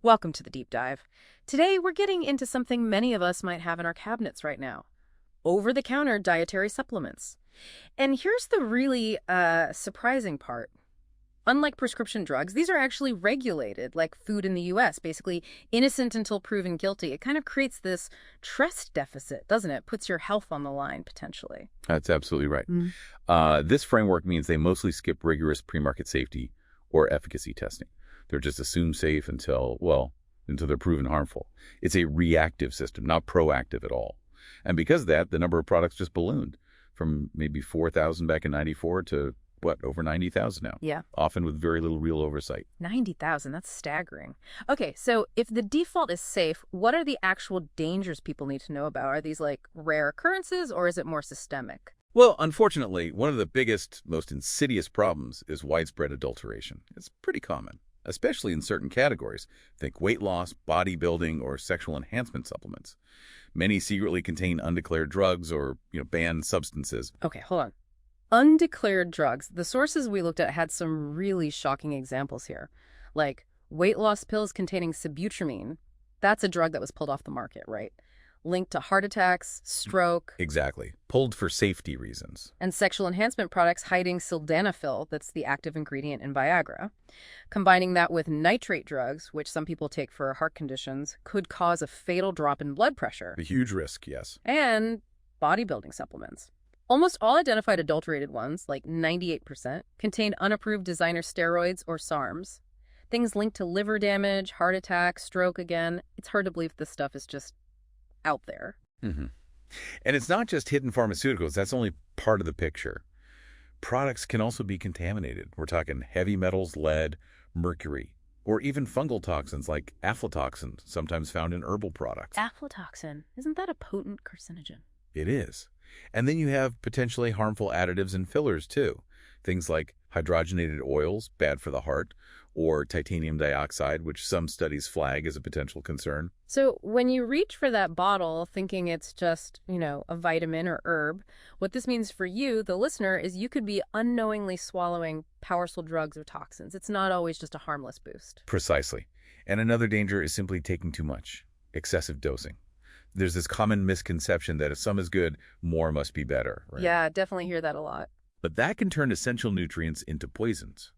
Welcome to the deep dive. Today, we're getting into something many of us might have in our cabinets right now: over-the-counter dietary supplements. And here's the really surprising part. Unlike prescription drugs, these are actually regulated, like food in the US, basically innocent until proven guilty. It kind of creates this trust deficit, doesn't it? Puts your health on the line, potentially. That's absolutely right. This framework means they mostly skip rigorous pre-market safety or efficacy testing. They're just assumed safe until they're proven harmful. It's a reactive system, not proactive at all. And because of that, the number of products just ballooned from maybe 4,000 back in 94 to, over 90,000 now. Yeah. Often with very little real oversight. 90,000, that's staggering. Okay, so if the default is safe, what are the actual dangers people need to know about? Are these like rare occurrences, or is it more systemic? Well, unfortunately, one of the biggest, most insidious problems is widespread adulteration. It's pretty common, especially in certain categories. Think weight loss, bodybuilding, or sexual enhancement supplements. Many secretly contain undeclared drugs or, banned substances. Okay, hold on. Undeclared drugs. The sources we looked at had some really shocking examples here, like weight loss pills containing sibutramine. That's a drug that was pulled off the market, right? Linked to heart attacks, stroke. Exactly. Pulled for safety reasons. And sexual enhancement products hiding sildenafil, that's the active ingredient in Viagra. Combining that with nitrate drugs, which some people take for heart conditions, could cause a fatal drop in blood pressure. A huge risk, yes. And bodybuilding supplements. Almost all identified adulterated ones, like 98%, contain unapproved designer steroids or SARMs. Things linked to liver damage, heart attack, stroke again. It's hard to believe this stuff is just out there. And it's not just hidden pharmaceuticals. That's only part of the picture. Products can also be contaminated. We're talking heavy metals, lead, mercury, or even fungal toxins like aflatoxin, sometimes found in herbal products. Aflatoxin, isn't that a potent carcinogen? It is. And then you have potentially harmful additives and fillers too. Things like hydrogenated oils, bad for the heart, or titanium dioxide, which some studies flag as a potential concern. So when you reach for that bottle thinking it's just, a vitamin or herb, what this means for you, the listener, is you could be unknowingly swallowing powerful drugs or toxins. It's not always just a harmless boost. Precisely. And another danger is simply taking too much, excessive dosing. There's this common misconception that if some is good, more must be better. Right? Yeah, definitely hear that a lot. But that can turn essential nutrients into poisons.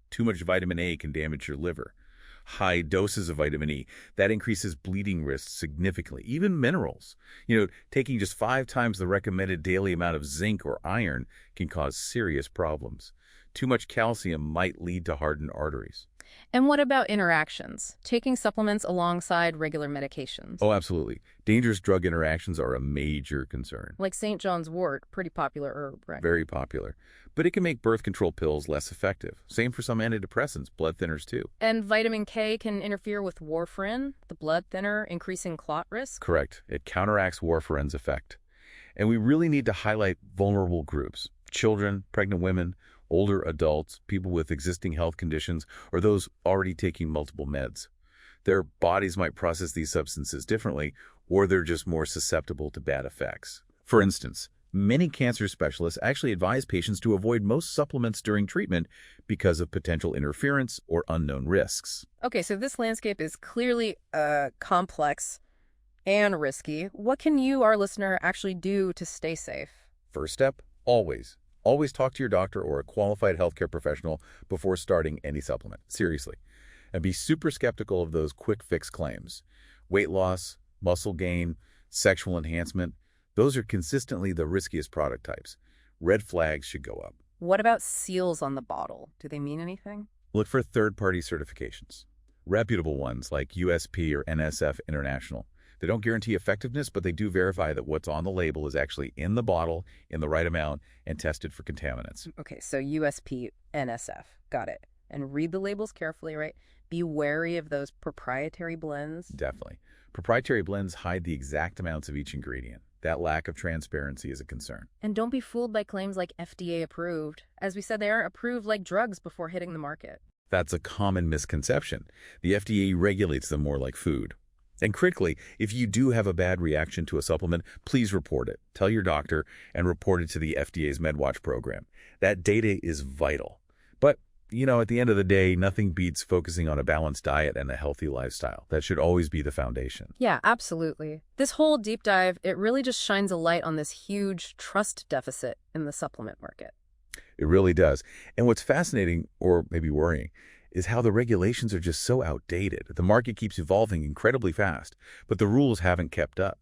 Too much vitamin A can damage your liver. High doses of vitamin E, that increases bleeding risk significantly. Even minerals. Taking just 5 times the recommended daily amount of zinc or iron can cause serious problems. Too much calcium might lead to hardened arteries. And what about interactions? Taking supplements alongside regular medications? Oh, absolutely. Dangerous drug interactions are a major concern. Like St. John's wort, pretty popular herb, right? Very popular. But it can make birth control pills less effective. Same for some antidepressants, blood thinners too. And vitamin K can interfere with warfarin, the blood thinner, increasing clot risk? Correct. It counteracts warfarin's effect. And we really need to highlight vulnerable groups: children, pregnant women, older adults, people with existing health conditions, or those already taking multiple meds. Their bodies might process these substances differently, or they're just more susceptible to bad effects. For instance, many cancer specialists actually advise patients to avoid most supplements during treatment because of potential interference or unknown risks. Okay, so this landscape is clearly complex and risky. What can you, our listener, actually do to stay safe? First step, always talk to your doctor or a qualified healthcare professional before starting any supplement. Seriously. And be super skeptical of those quick fix claims. Weight loss, muscle gain, sexual enhancement, those are consistently the riskiest product types. Red flags should go up. What about seals on the bottle? Do they mean anything? Look for third-party certifications. Reputable ones like USP or NSF International. They don't guarantee effectiveness, but they do verify that what's on the label is actually in the bottle in the right amount and tested for contaminants. Okay, so USP, NSF. Got it. And read the labels carefully, right? Be wary of those proprietary blends. Definitely. Proprietary blends hide the exact amounts of each ingredient. That lack of transparency is a concern. And don't be fooled by claims like FDA approved. As we said, they aren't approved like drugs before hitting the market. That's a common misconception. The FDA regulates them more like food. And critically, if you do have a bad reaction to a supplement, please report it. Tell your doctor and report it to the FDA's MedWatch program. That data is vital. But At the end of the day, nothing beats focusing on a balanced diet and a healthy lifestyle. That should always be the foundation. Yeah, absolutely. This whole deep dive, it really just shines a light on this huge trust deficit in the supplement market. It really does. And what's fascinating, or maybe worrying, is how the regulations are just so outdated. The market keeps evolving incredibly fast, but the rules haven't kept up.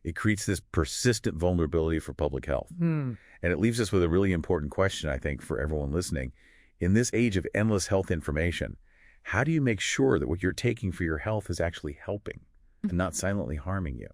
It creates this persistent vulnerability for public health. And it leaves us with a really important question, I think, for everyone listening. In this age of endless health information, how do you make sure that what you're taking for your health is actually helping and not silently harming you?